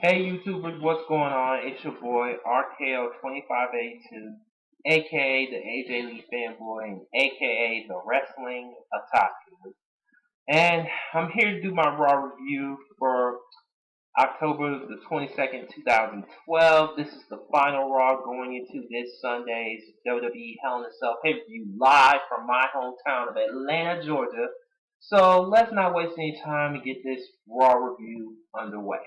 Hey YouTubers, what's going on? It's your boy RKO2582, aka the AJ Lee fanboy, and aka the Wrestling Otaku. And I'm here to do my Raw review for October the 22nd, 2012. This is the final Raw going into this Sunday's WWE Hell in a Cell pay-per-view live from my hometown of Atlanta, Georgia. So let's not waste any time and get this Raw review underway.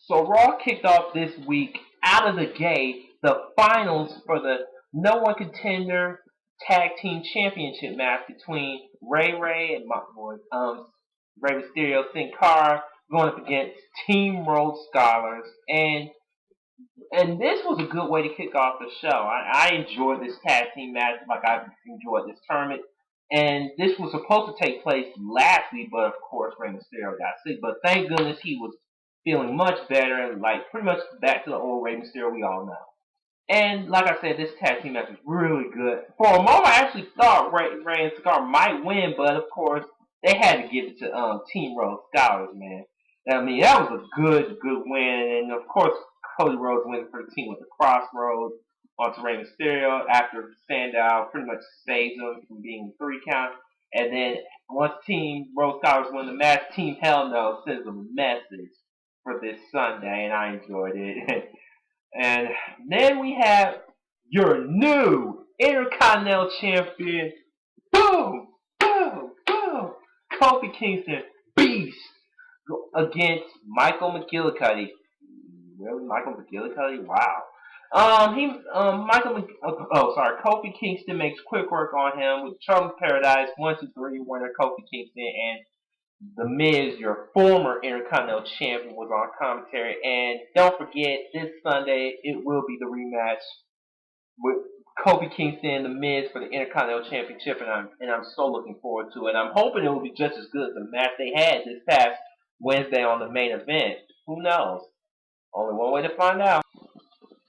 So Raw kicked off this week out of the gate the finals for the No One Contender Tag Team Championship match between Ray and Rey Mysterio Sin Cara going up against Team Rhodes Scholars, and this was a good way to kick off the show. I enjoyed this tag team match like I enjoyed this tournament. And this was supposed to take place last week, but of course Rey Mysterio got sick. But thank goodness he was feeling much better and like pretty much back to the old Rey Mysterio we all know. And like I said, this tag team match was really good. For a moment, I actually thought Ray and Scar might win, but of course they had to give it to Team Rhodes Scholars, man. I mean, that was a good win, and of course Cody Rhodes wins for the team with the crossroads onto Rey Mysterio after Sandow pretty much saves him from being 3 count. And then once Team Rhodes Scholars win the match, Team Hell No sends a message for this Sunday, and I enjoyed it. And then we have your new Intercontinental Champion, boom, boom, boom, Kofi Kingston, Beast, against Michael McGillicuddy. Really, Michael McGillicuddy? Wow. Kofi Kingston makes quick work on him with Trouble in Paradise, 1, 2, 3 winner Kofi Kingston, and The Miz, your former Intercontinental Champion, was on commentary. And don't forget, this Sunday it will be the rematch with Kofi Kingston and The Miz for the Intercontinental Championship, and I'm so looking forward to it. I'm hoping it will be just as good as the match they had this past Wednesday on the main event. Who knows? Only one way to find out.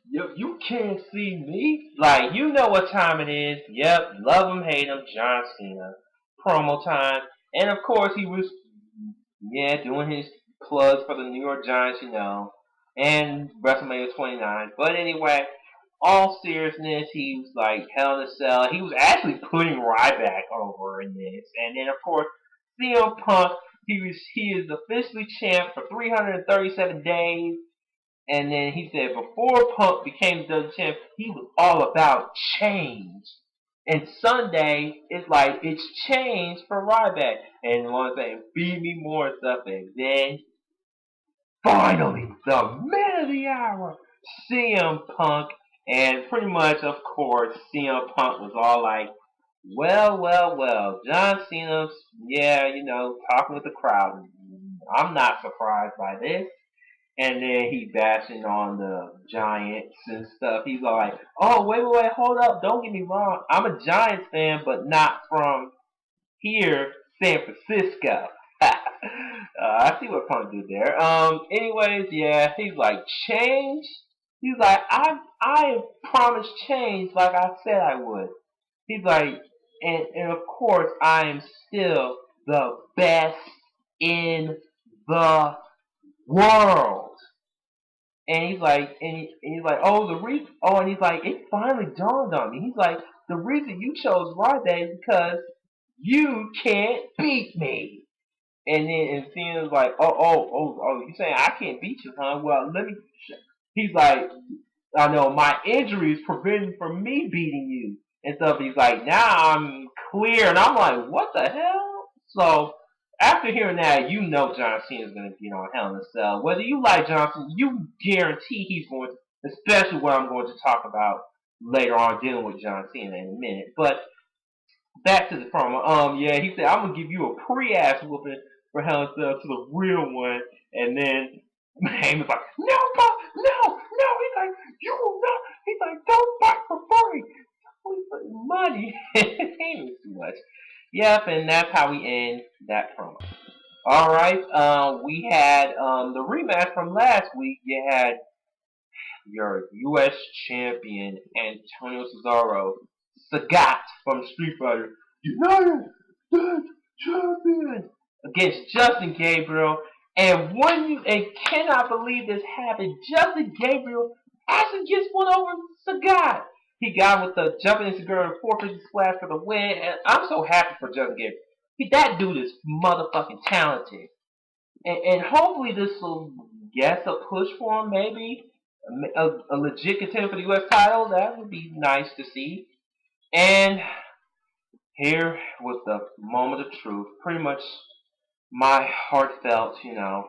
You can't see me. Like, you know what time it is. Yep, love him, hate him, John Cena. Promo time. And of course he was, doing his plugs for the New York Giants, and WrestleMania 29. But anyway, all seriousness, he was like Hell in a Cell. He was actually putting Ryback over in this. And then of course, CM Punk, he is officially champ for 337 days. And then he said before Punk became the champ, he was all about change. And Sunday, it's like it's change for Ryback. And one thing, feed me more stuff. And then, finally, the man of the hour, CM Punk. And pretty much, of course, CM Punk was all like, well, John Cena's, talking with the crowd. I'm not surprised by this. And then he bashing on the Giants and stuff. He's all like, oh, wait, hold up. Don't get me wrong. I'm a Giants fan, but not from here, San Francisco. I see what Punk did there. Anyways, yeah, he's like, change? He's like, I promised change like I said I would. He's like, and of course, I am still the best in the world. And he's like, and he's like, it finally dawned on me. He's like, the reason you chose Ryback is because you can't beat me. And then Cena's like, you saying I can't beat you, huh? Well, let me. He's like, I know my injury is preventing from me beating you and stuff. He's like, now I'm clear, and I'm like, what the hell? So after hearing that, you know John Cena is going to get on Hell in a Cell. Whether you like John Cena, you guarantee he's going to, especially what I'm going to talk about later on dealing with John Cena in a minute. But back to the promo. He said, I'm going to give you a pre-ass whooping for Hell in a Cell to the real one. And then Heyman's like, no. He's like, you will not. He's like, don't fight for free. Only for money. Heyman's too much. Yep, and that's how we end that promo. Alright, we had the rematch from last week. You had your U.S. champion, Antonio Cesaro, Sagat from Street Fighter, United States Champion, against Justin Gabriel And when you and cannot believe this happened, Justin Gabriel actually gets one over Sagat. He got with the jumping into girl 450 splash for the win, and I'm so happy for Justin Gabriel. That dude is motherfucking talented, and hopefully this will get a push for him. Maybe a legit contender for the U.S. title. That would be nice to see. And here was the moment of truth. Pretty much my heartfelt,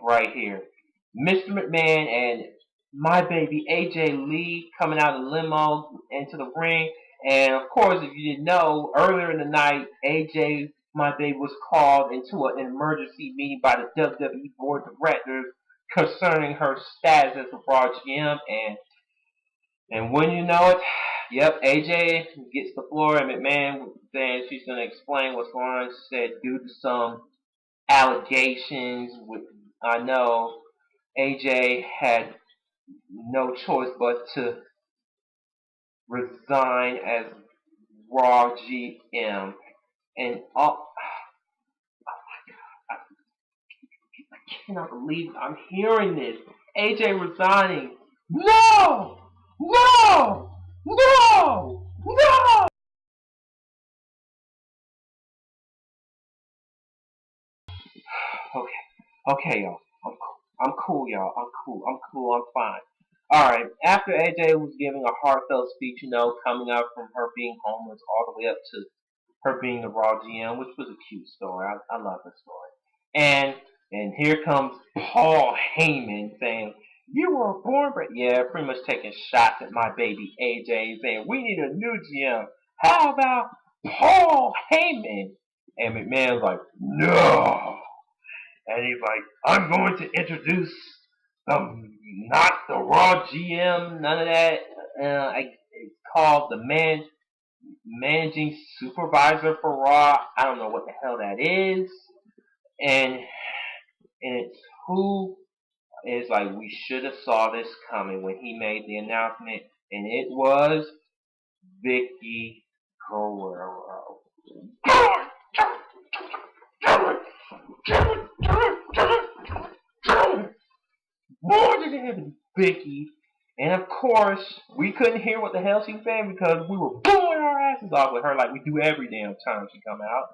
right here. Mr. McMahon and my baby AJ Lee coming out of the limo into the ring. And of course, if you didn't know, earlier in the night, AJ, my baby, was called into an emergency meeting by the WWE Board of Directors concerning her status as a Raw GM. And when you know it, yep, AJ gets the floor, and McMahon saying she's going to explain what's going on. She said, due to some allegations, I know AJ had no choice but to resign as Raw GM. And I cannot believe I'm hearing this. AJ resigning. No! No! No! No! Okay, y'all. I'm cool, y'all. I'm cool. I'm fine. All right. After AJ was giving a heartfelt speech, coming up from her being homeless all the way up to her being the Raw GM, which was a cute story. I love the story. And here comes Paul Heyman saying, "You were born, but yeah, pretty much taking shots at my baby AJ, saying we need a new GM. How about Paul Heyman?" And McMahon's like, "No." And he's like, I'm going to introduce not the Raw GM, none of that. It's called the managing supervisor for Raw. I don't know what the hell that is. And it's who is like, we should have saw this coming when he made the announcement. And it was Vickie Guerrero. More than having Vickie. And of course, we couldn't hear what the hell she was saying because we were blowing our asses off with her like we do every damn time she come out.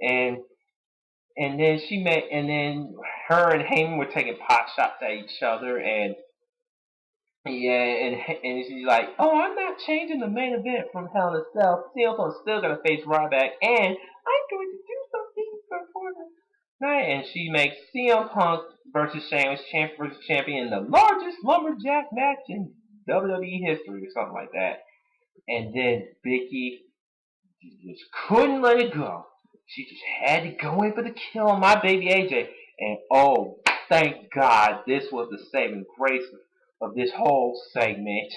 And then her and Heyman were taking pot shots at each other, and yeah, and she's like, "Oh, I'm not changing the main event from Hell in a Cell. CM Punk's still gonna face Ryback, and I'm going to do something before the night." And she makes CM Punk versus Sheamus champion versus champion in the largest lumberjack match in WWE history, or something like that. And then Vickie just couldn't let it go. She just had to go in for the kill on my baby AJ. And oh, thank God, this was the saving grace of this whole segment.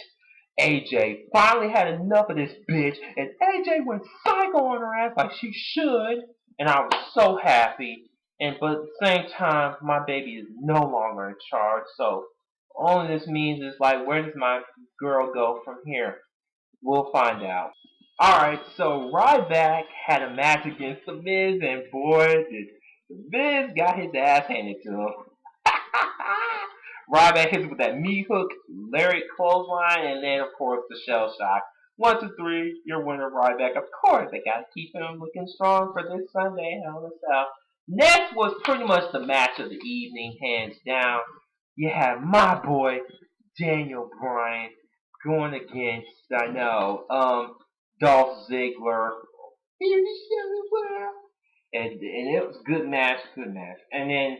AJ finally had enough of this bitch, and AJ went psycho on her ass like she should. And I was so happy. But at the same time, my baby is no longer in charge. So all this means is like, where does my girl go from here? We'll find out. Alright, so Ryback had a match against The Miz, and boy, did The Miz got his ass handed to him. Ryback hits him with that meat hook, lariat clothesline, and then, of course, the shell shock. 1, 2, 3, your winner, Ryback. Of course, they got to keep him looking strong for this Sunday, Hell in a Cell. Next was pretty much the match of the evening, hands down. You have my boy, Daniel Bryan, going against, I know, Dolph Ziggler. And it was good match. And then,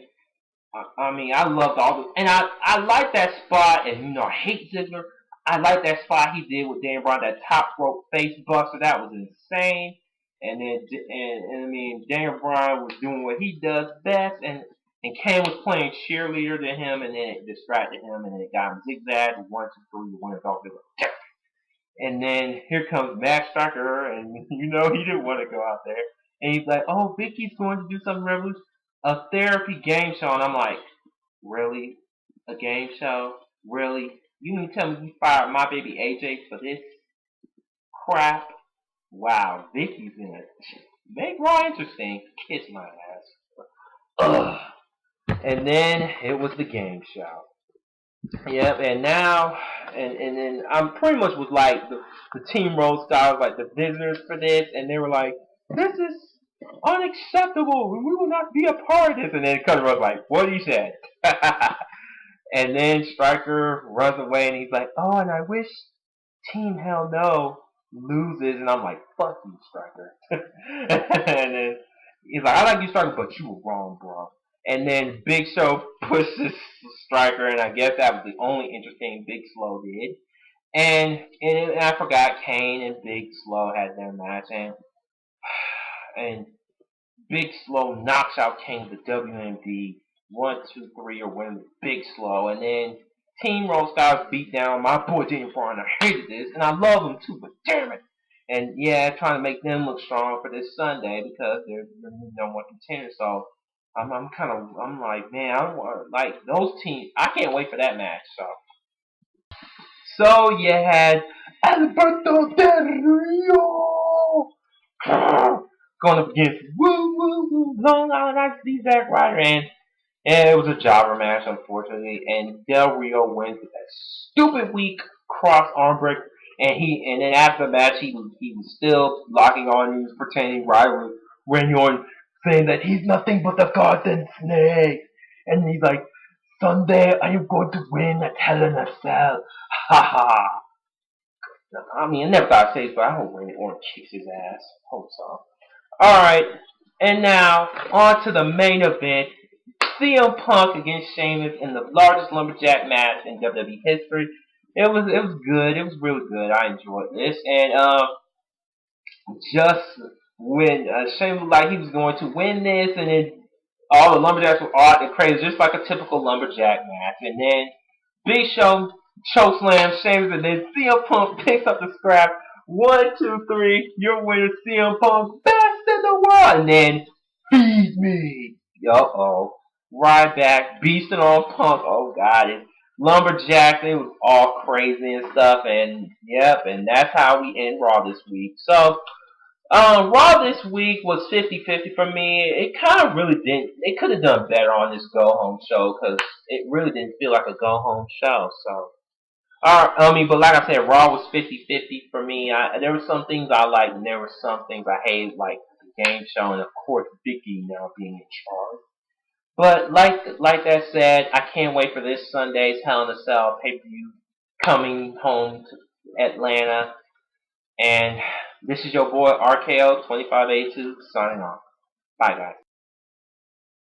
I loved all the, and I like that spot, and I hate Ziggler. I like that spot he did with Dan Bryan, that top rope face buster. That was insane. And then, Daniel Bryan was doing what he does best, and Kane was playing cheerleader to him, and then it distracted him, and then it got him zigzag. 1, 2, 3, the winner's off. And then here comes Max Striker, and he didn't want to go out there. And he's like, "Oh, Vickie's going to do something revolutionary, a therapy game show." And I'm like, "Really? A game show? Really? You mean tell me you fired my baby AJ for this crap?" Wow, Vickie's in it. Make Raw interesting. Kiss my ass. Ugh. And then it was the game show. Yep, and now, and then I'm pretty much was like the Team Road Stars, like the visitors for this, and they were like, this is unacceptable, and we will not be a part of this. And then Cutler was like, what he said. And then Stryker runs away, and he's like, oh, and I wish Team Hell No loses, and I'm like, fuck you, Stryker. And then he's like, I like you, Stryker, but you were wrong, bro. And then Big Show pushes Stryker, and I guess that was the only interesting Big Slow did. And I forgot Kane and Big Slow had their match, and Big Slow knocks out Kane with the WMD 1, 2, 3 or win with Big Slow, and then Team Road Stars beat down my boy Daniel Bryan. I hated this, and I love him too, but damn it! And yeah, trying to make them look strong for this Sunday because they're number one contender. So I'm like, man, I want like those teams. I can't wait for that match. So you had Alberto Del Rio going up against Woo Woo Woo Long Island Ice Zack Ryder, and it was a jobber match, unfortunately. And Del Rio wins with that stupid weak cross arm break. And then after the match, he was still locking on. He was pretending Ryder was winning on, saying that he's nothing but a garden snake. And he's like, Sunday, are you going to win at Hell in a Cell? Ha ha. I mean, I never thought I'd say this, but I hope Randy Orton kicks his ass. Hope so. Alright, and now on to the main event. CM Punk against Sheamus in the largest lumberjack match in WWE history. It was good. It was really good. I enjoyed this. And just when Sheamus looked like he was going to win this, and then all the lumberjacks were odd and crazy, just like a typical lumberjack match. And then Big Show chokeslam Sheamus, and then CM Punk picks up the scrap. 1, 2, 3, your winner, CM Punk, best in the world. And then feed me. Uh-oh. Ryback beasting on Punk. Oh God, it lumberjacks. It was all crazy and stuff. And yep, and that's how we end Raw this week. So Raw this week was 50-50 for me. It kind of really didn't. They could have done better on this go home show because it really didn't feel like a go home show. So, but like I said, Raw was 50-50 for me. There were some things I liked, and there were some things I hated, like the game show, and of course Vickie now being in charge. But like that said, I can't wait for this Sunday's Hell in a Cell pay-per-view coming home to Atlanta. And this is your boy RKO 2582 signing off. Bye guys.